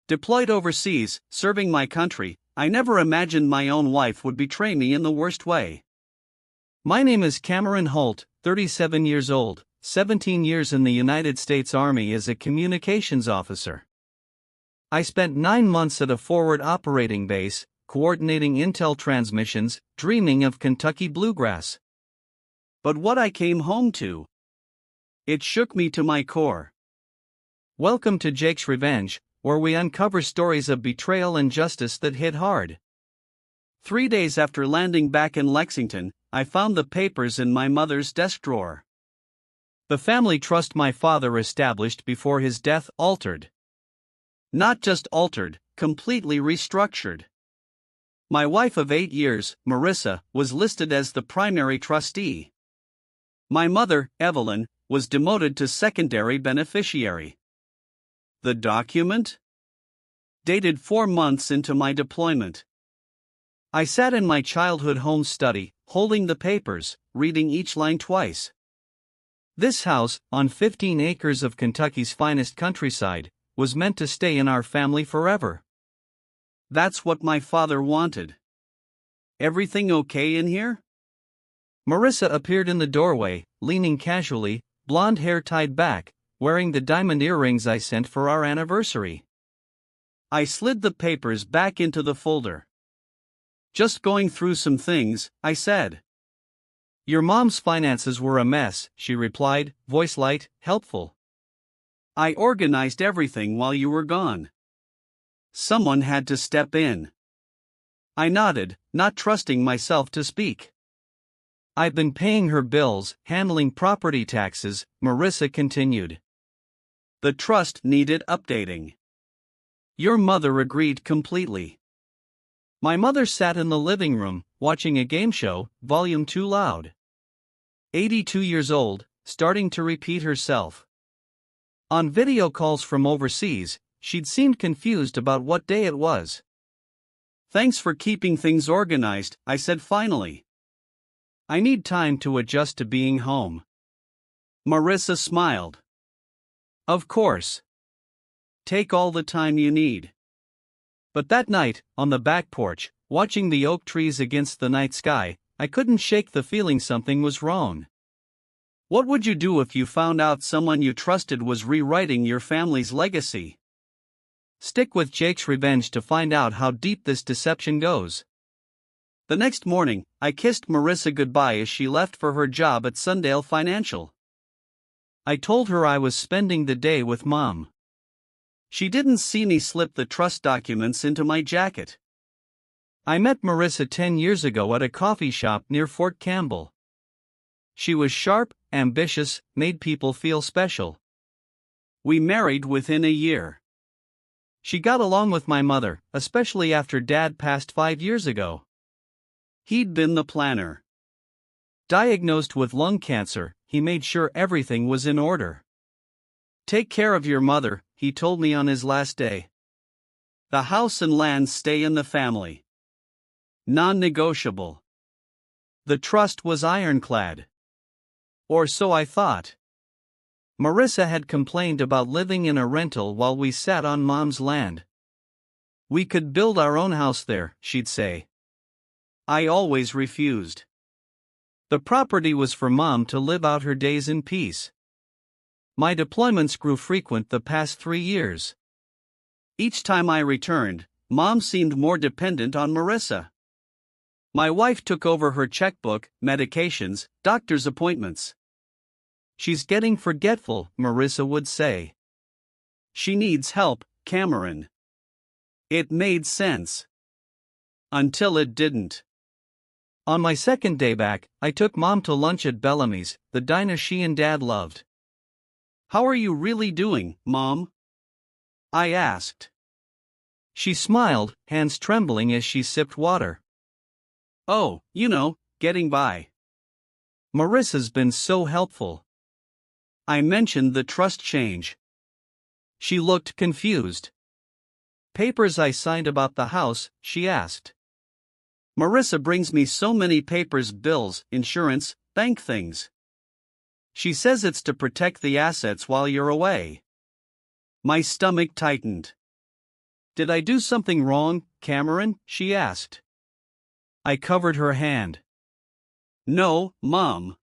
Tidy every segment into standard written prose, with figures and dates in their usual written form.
Deployed overseas, serving my country, I never imagined my own wife would betray me in the worst way. My name is Cameron Holt, 37 years old, 17 years in the United States Army as a communications officer. I spent 9 months at a forward operating base, coordinating intel transmissions, dreaming of Kentucky bluegrass. But what I came home to, it shook me to my core. Welcome to Jake's Revenge, where we uncover stories of betrayal and justice that hit hard. 3 days after landing back in Lexington, I found the papers in my mother's desk drawer. The family trust my father established before his death altered. Not just altered, completely restructured. My wife of 8 years, Marissa, was listed as the primary trustee. My mother, Evelyn, was demoted to secondary beneficiary. The document? Dated 4 months into my deployment. I sat in my childhood home study, holding the papers, reading each line twice. This house, on 15 acres of Kentucky's finest countryside, was meant to stay in our family forever. That's what my father wanted. Everything okay in here? Marissa appeared in the doorway, leaning casually, blonde hair tied back, wearing the diamond earrings I sent for our anniversary. I slid the papers back into the folder. Just going through some things, I said. Your mom's finances were a mess, she replied, voice light, helpful. I organized everything while you were gone. Someone had to step in. I nodded, not trusting myself to speak. I've been paying her bills, handling property taxes, Marissa continued. The trust needed updating. Your mother agreed completely. My mother sat in the living room, watching a game show, volume too loud. 82 years old, starting to repeat herself. On video calls from overseas, she'd seemed confused about what day it was. Thanks for keeping things organized, I said finally. I need time to adjust to being home. Marissa smiled. Of course. Take all the time you need. But that night, on the back porch, watching the oak trees against the night sky, I couldn't shake the feeling something was wrong. What would you do if you found out someone you trusted was rewriting your family's legacy? Stick with Jake's Revenge to find out how deep this deception goes. The next morning, I kissed Marissa goodbye as she left for her job at Sundale Financial. I told her I was spending the day with Mom. She didn't see me slip the trust documents into my jacket. I met Marissa 10 years ago at a coffee shop near Fort Campbell. She was sharp, ambitious, made people feel special. We married within a year. She got along with my mother, especially after Dad passed 5 years ago. He'd been the planner. Diagnosed with lung cancer, he made sure everything was in order. Take care of your mother, he told me on his last day. The house and land stay in the family. Non-negotiable. The trust was ironclad. Or so I thought. Marissa had complained about living in a rental while we sat on Mom's land. We could build our own house there, she'd say. I always refused. The property was for Mom to live out her days in peace. My deployments grew frequent the past 3 years. Each time I returned, Mom seemed more dependent on Marissa. My wife took over her checkbook, medications, doctor's appointments. She's getting forgetful, Marissa would say. She needs help, Cameron. It made sense. Until it didn't. On my second day back, I took Mom to lunch at Bellamy's, the diner she and Dad loved. How are you really doing, Mom? I asked. She smiled, hands trembling as she sipped water. Oh, getting by. Marissa's been so helpful. I mentioned the trust change. She looked confused. Papers I signed about the house, she asked. Marissa brings me so many papers, bills, insurance, bank things. She says it's to protect the assets while you're away. My stomach tightened. Did I do something wrong, Cameron? She asked. I covered her hand. No, Mom.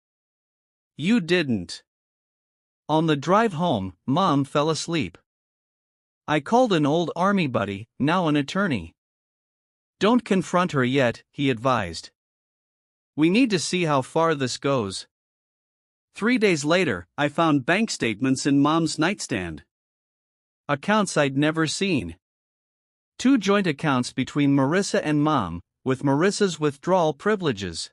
You didn't. On the drive home, Mom fell asleep. I called an old army buddy, now an attorney. Don't confront her yet, he advised. We need to see how far this goes. 3 days later, I found bank statements in Mom's nightstand. Accounts I'd never seen. 2 joint accounts between Marissa and Mom, with Marissa's withdrawal privileges.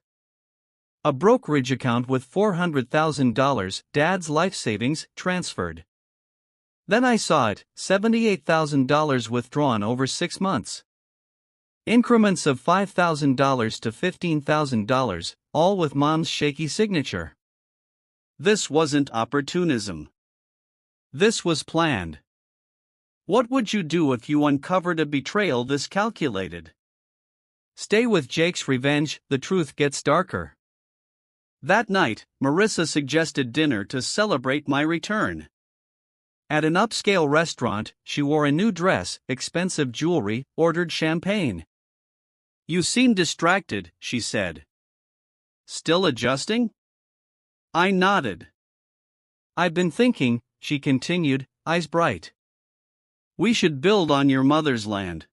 A brokerage account with $400,000, Dad's life savings, transferred. Then I saw it, $78,000 withdrawn over 6 months. Increments of $5,000 to $15,000, all with Mom's shaky signature. This wasn't opportunism. This was planned. What would you do if you uncovered a betrayal this calculated? Stay with Jake's revenge, the truth gets darker. That night, Marissa suggested dinner to celebrate my return. At an upscale restaurant, she wore a new dress, expensive jewelry, ordered champagne. You seem distracted, she said. Still adjusting? I nodded. I've been thinking, she continued, eyes bright. We should build on your mother's land.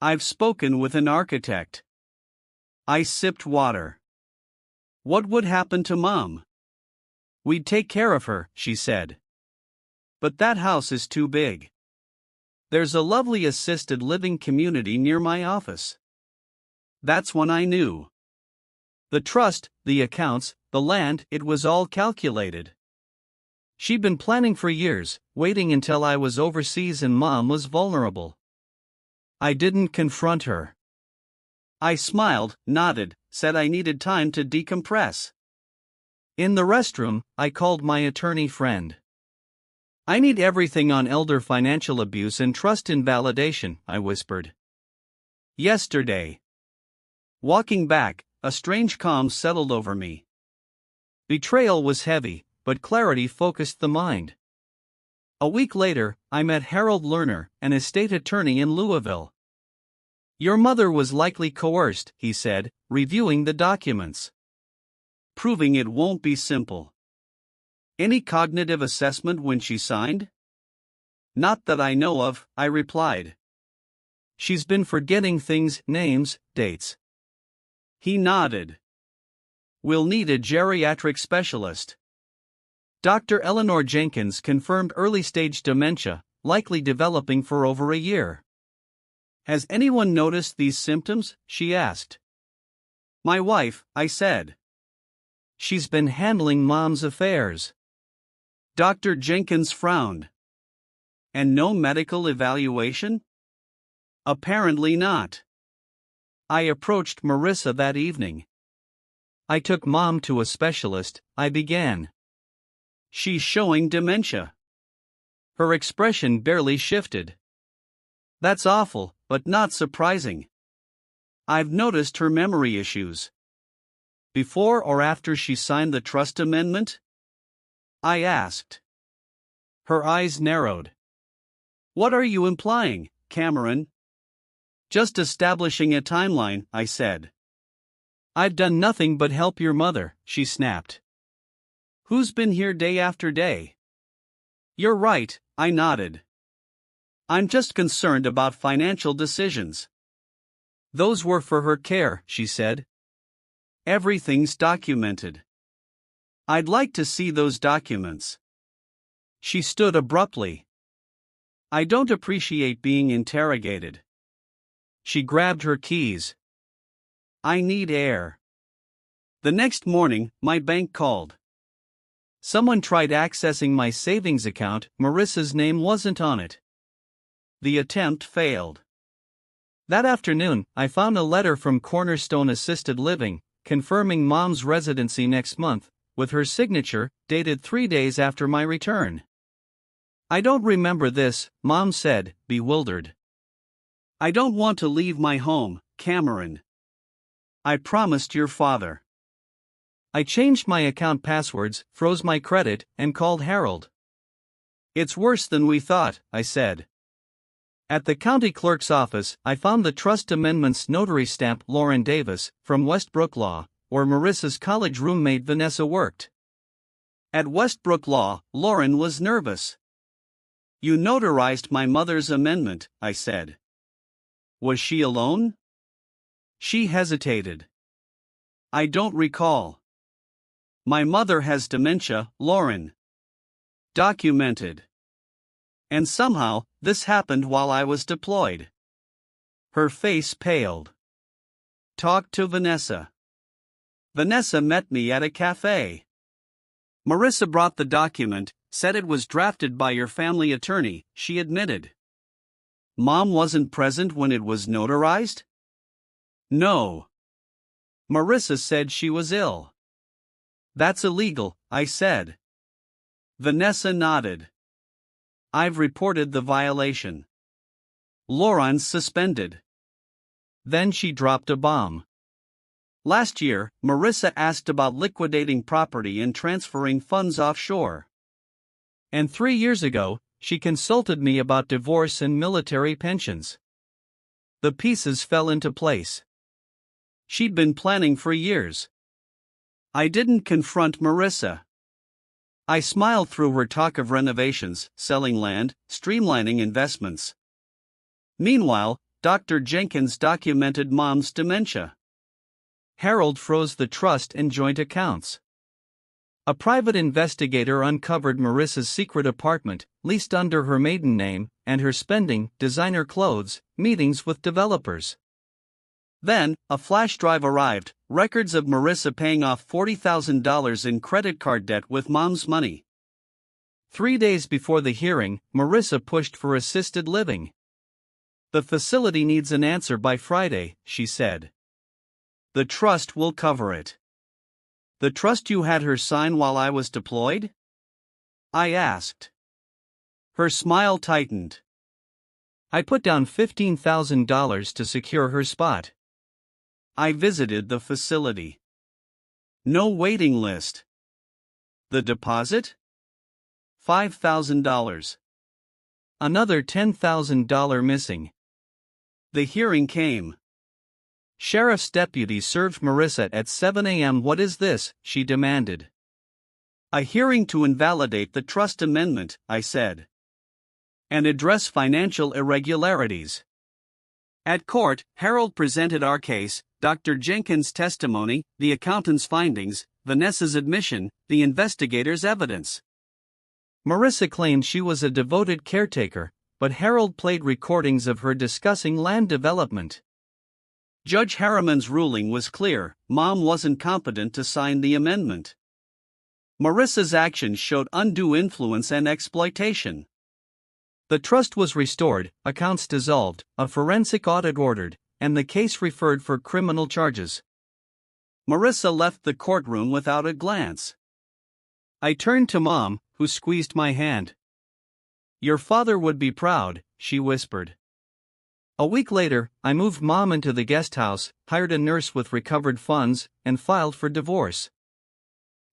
I've spoken with an architect. I sipped water. What would happen to Mom? We'd take care of her, she said. But that house is too big. There's a lovely assisted living community near my office. That's when I knew. The trust, the accounts, the land, it was all calculated. She'd been planning for years, waiting until I was overseas and Mom was vulnerable. I didn't confront her. I smiled, nodded, said I needed time to decompress. In the restroom, I called my attorney friend. I need everything on elder financial abuse and trust invalidation, I whispered. Yesterday. Walking back, a strange calm settled over me. Betrayal was heavy, but clarity focused the mind. A week later, I met Harold Lerner, an estate attorney in Louisville. Your mother was likely coerced, he said, reviewing the documents. Proving it won't be simple. Any cognitive assessment when she signed? Not that I know of, I replied. She's been forgetting things, names, dates. He nodded. We'll need a geriatric specialist. Dr. Eleanor Jenkins confirmed early-stage dementia, likely developing for over a year. Has anyone noticed these symptoms? She asked. My wife, I said. She's been handling Mom's affairs. Dr. Jenkins frowned. And no medical evaluation? Apparently not. I approached Marissa that evening. I took Mom to a specialist, I began. She's showing dementia. Her expression barely shifted. That's awful, but not surprising. I've noticed her memory issues. Before or after she signed the trust amendment? I asked. Her eyes narrowed. What are you implying, Cameron? Just establishing a timeline, I said. I've done nothing but help your mother, she snapped. Who's been here day after day? You're right, I nodded. I'm just concerned about financial decisions. Those were for her care, she said. Everything's documented. I'd like to see those documents. She stood abruptly. I don't appreciate being interrogated. She grabbed her keys. I need air. The next morning, my bank called. Someone tried accessing my savings account, Marissa's name wasn't on it. The attempt failed. That afternoon, I found a letter from Cornerstone Assisted Living, confirming Mom's residency next month, with her signature, dated 3 days after my return. I don't remember this, Mom said, bewildered. I don't want to leave my home, Cameron. I promised your father. I changed my account passwords, froze my credit, and called Harold. It's worse than we thought, I said. At the county clerk's office, I found the trust amendment's notary stamp, Lauren Davis, from Westbrook Law, where Marissa's college roommate Vanessa worked. At Westbrook Law, Lauren was nervous. "You notarized my mother's amendment," I said. "Was she alone?" She hesitated. "I don't recall." "My mother has dementia, Lauren." Documented. "And somehow, this happened while I was deployed." Her face paled. "Talk to Vanessa." Vanessa met me at a cafe. "Marissa brought the document, said it was drafted by your family attorney," she admitted. "Mom wasn't present when it was notarized?" "No. Marissa said she was ill." "That's illegal," I said. Vanessa nodded. "I've reported the violation. Lauren's suspended." Then she dropped a bomb. "Last year, Marissa asked about liquidating property and transferring funds offshore. And 3 years ago, she consulted me about divorce and military pensions." The pieces fell into place. She'd been planning for years. I didn't confront Marissa. I smiled through her talk of renovations, selling land, streamlining investments. Meanwhile, Dr. Jenkins documented Mom's dementia. Harold froze the trust and joint accounts. A private investigator uncovered Marissa's secret apartment, leased under her maiden name, and her spending, designer clothes, meetings with developers. Then, a flash drive arrived, records of Marissa paying off $40,000 in credit card debt with Mom's money. 3 days before the hearing, Marissa pushed for assisted living. "The facility needs an answer by Friday," she said. "The trust will cover it." "The trust you had her sign while I was deployed?" I asked. Her smile tightened. "I put down $15,000 to secure her spot." I visited the facility. No waiting list. The deposit? $5,000. Another $10,000 missing. The hearing came. Sheriff's deputies served Marissa at 7 a.m. "What is this?" she demanded. "A hearing to invalidate the trust amendment," I said. "And address financial irregularities." At court, Harold presented our case, Dr. Jenkins' testimony, the accountant's findings, Vanessa's admission, the investigator's evidence. Marissa claimed she was a devoted caretaker, but Harold played recordings of her discussing land development. Judge Harriman's ruling was clear: Mom wasn't competent to sign the amendment. Marissa's actions showed undue influence and exploitation. The trust was restored, accounts dissolved, a forensic audit ordered, and the case referred for criminal charges. Marissa left the courtroom without a glance. I turned to Mom, who squeezed my hand. "Your father would be proud," she whispered. A week later, I moved Mom into the guest house, hired a nurse with recovered funds, and filed for divorce.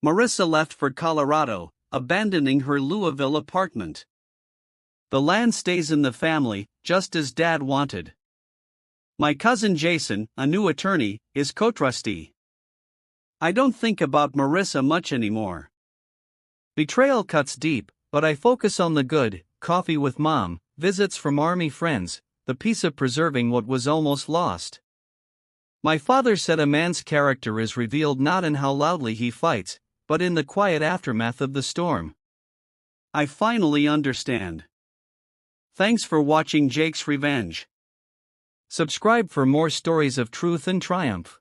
Marissa left for Colorado, abandoning her Louisville apartment. The land stays in the family, just as Dad wanted. My cousin Jason, a new attorney, is co-trustee. I don't think about Marissa much anymore. Betrayal cuts deep, but I focus on the good: coffee with Mom, visits from Army friends, the peace of preserving what was almost lost. My father said a man's character is revealed not in how loudly he fights, but in the quiet aftermath of the storm. I finally understand. Thanks for watching Jake's Revenge. Subscribe for more stories of truth and triumph.